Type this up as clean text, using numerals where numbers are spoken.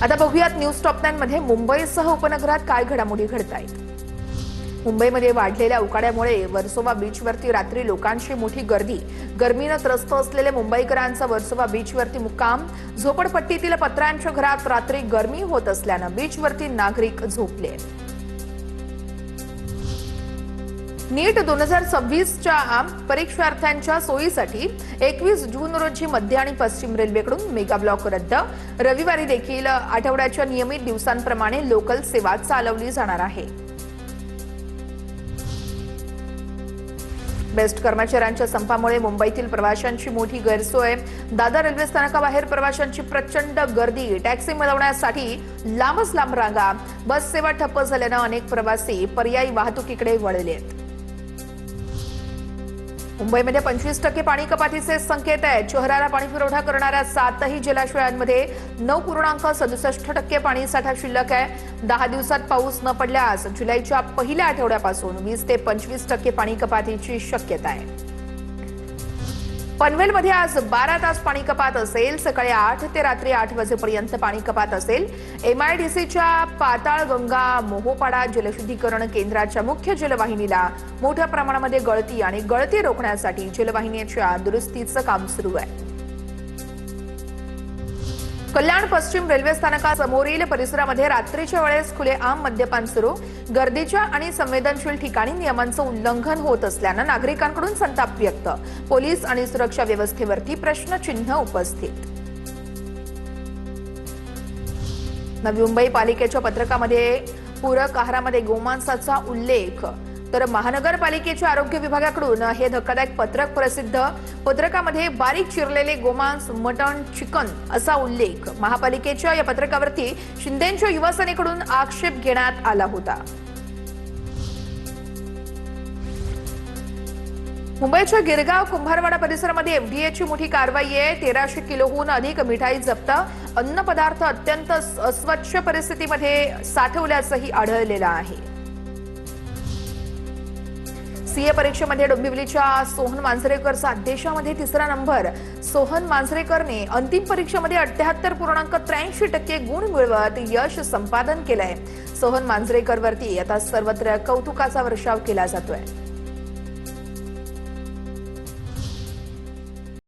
आता बघूयात news top 9 मध्ये मुंबईसह उपनगरात काय घडामोडी घडतायत। मुंबईमध्ये वाढलेल्या उकाड्यामुळे वर्सोवा बीचवरती रात्री लोकांची मोठी गर्दी। गर्मीने त्रस्त असलेले मुंबईकरांचा वर्सोवा बीचवरती मुक्काम। झोपडपट्टीतील पत्र्यांच्या घरात रात्री गर्मी होत असल्याने बीचवरती नागरिक झोपले। नीट 2026च्या परीक्षार्थ्यांच्या सोयीसाठी 21 जून रोजी मध्य आणि पश्चिम रेल्वेकडून मेगा ब्लॉक रद्द। रविवारी देखील आठवड्याच्या नियमित दिवसांप्रमाणे लोकल सेवा चालवली जाणार आहे। बेस्ट कर्मचाऱ्यांच्या संपामुळे मुंबईतील प्रवाशांची मोठी गैरसोय। दादर रेल्वे स्थानकाबाहेर प्रवाशांची प्रचंड गर्दी। टॅक्सी मिळवण्यासाठी लांबच लांब रांगा। बस सेवा ठप्प झाल्याने अनेक प्रवासी पर्यायी वाहतुकीकडे वळलेत। मुंबईमध्ये 25% पाणी कपातीचे संकेत आहेत। शहराला पाणी पुरवठा करणाऱ्या 7ही जलाशयांमध्ये 9.67% पाणी साठा शिल्लक आहे। 10 दिवसात पाऊस न पडल्यास जुलैच्या पहिल्या आठवड्यापासून 20 ते 25% पाणी कपातीची शक्यता आहे। पनवेलमध्ये आज 12 तास पाणी कपात असेल। सकाळी 8 ते रात्री 8 वाजेपर्यंत पाणी कपात असेल। MIDCच्या पाताळगंगा मोहोपाडा जलशुद्धीकरण केंद्राच्या मुख्य जलवाहिनीला मोठ्या प्रमाणामध्ये गळती आणि गळती रोखण्यासाठी जलवाहिनीच्या दुरुस्तीचं काम सुरू आहे। कल्याण पश्चिम रेल्वे स्थानकासमोरील परिसरामध्ये रात्रीच्या वेळेस खुलेआम मद्यपान सुरू। गर्दीच्या आणि संवेदनशील ठिकाणी नियमांचं उल्लंघन होत असल्याने नागरिकांकडून संताप व्यक्त। पोलीस आणि सुरक्षा व्यवस्थेवरती प्रश्नचिन्ह उपस्थित। नवी मुंबई पालिकेच्या पत्रकामध्ये पूरक आहारामध्ये गोमांसाचा उल्लेख, तर महानगरपालिकेच्या आरोग्य विभागाकडून हे धक्कादायक पत्रक प्रसिद्ध। पत्रकामध्ये बारीक चिरलेले गोमांस, मटण, चिकन असा उल्लेख। महापालिकेच्या या पत्रकावरती शिंदेंच्या युवासेनेकडून आक्षेप घेण्यात आला होता। मुंबईच्या गिरगाव कुंभारवाडा परिसरामध्ये FDAची मोठी कारवाई आहे। 1300 किलोहून अधिक मिठाई जप्त। अन्न पदार्थ अत्यंत अस्वच्छ परिस्थितीमध्ये साठवल्याचंही आढळलेलं आहे। सीए परीक्षेमध्ये डोंबिवलीच्या सोहन मांजरेकरचा देशामध्ये 3रा नंबर। सोहन मांजरेकरने अंतिम परीक्षेमध्ये 78.83% गुण मिळवत यश संपादन केलंय। सोहन मांजरेकरवरती आता सर्वत्र कौतुकाचा वर्षाव केला जातोय।